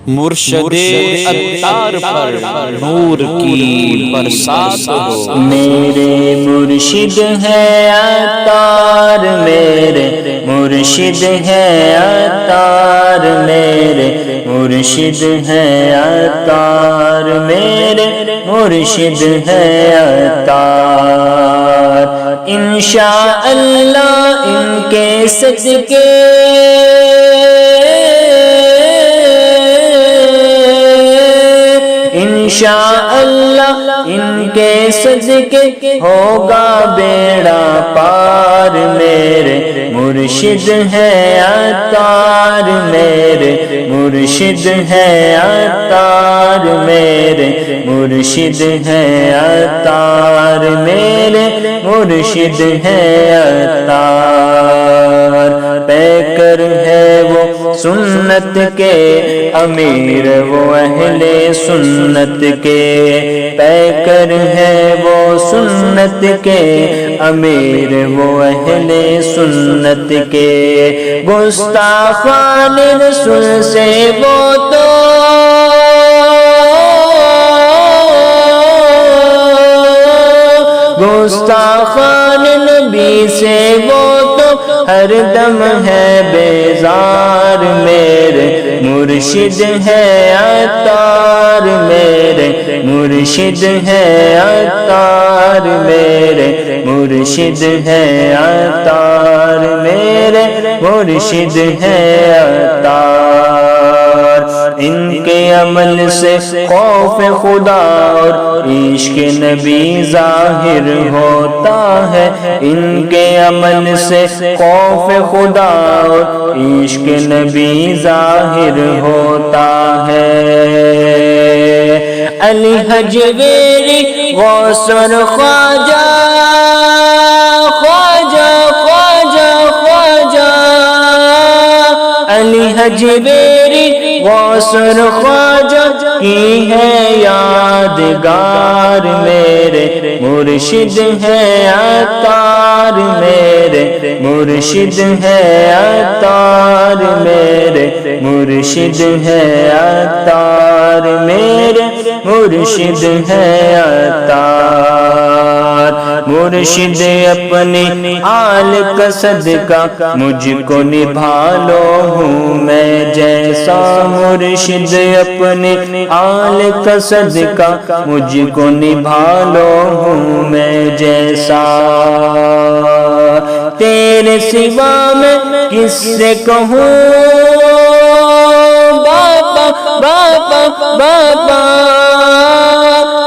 مرشد عطار پر نور کی برسات ہو۔ میرے مرشد ہے عطار، میرے مرشد ہے عطار، میرے مرشد ہے عطار، میرے مرشد ہے عطار۔ انشاءاللہ ان کے صدقے انشاءاللہ ان کے صدقے ہوگا بیڑا پار۔ میرے مرشد ہے عطار، میرے مرشد ہے عطار، میرے مرشد ہے عطار، میرے مرشد ہے عطار۔ پیکر ہے وہ سنت کے امیر، وہ اہل سنت کے پیکر ہے وہ سنت کے امیر، وہ اہل سنت کے گستاخان رسول سے وہ تو گستاخان نبی سے وہ تو ہر دم ہے بیزار۔ میرے مرشد ہے عطار، میرے مرشد ہے عطار، میرے مرشد ہے عطار، میرے مرشد ہے عطار۔ ان کے عمل سے خوف خدا اور عشق نبی ظاہر ہوتا ہے، ان کے عمل سے خوف خدا اور عشق نبی ظاہر ہوتا ہے۔ علی حجویری غوث اور خواجہ خواجہ خواجہ خواجہ علی حجویری غوث اور خواجہ کی ہے یادگار۔ میرے مرشد ہے عطار، میرے مرشد ہے عطار، میرے مرشد ہے عطار، میرے مرشد ہے عطار۔ مرشد اپنی آل کا صدقہ مجھ کو نبھا لو، ہوں میں جیسا مرشد اپنی آل کا صدقہ مجھ کو نبھا لو، ہوں میں جیسا۔ تیرے سوا میں کس سے کہوں بابا بابا بابا،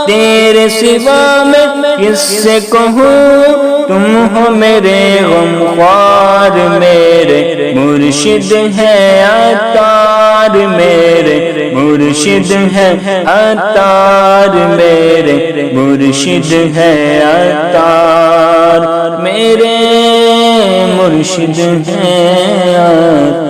تیرے سوا میں کس سے کہوں تم ہو میرے غمخوار۔ میرے مرشد ہے عطار، میرے مرشد ہے عطار، میرے مرشد ہے عطار، میرے مرشد ہے عطار۔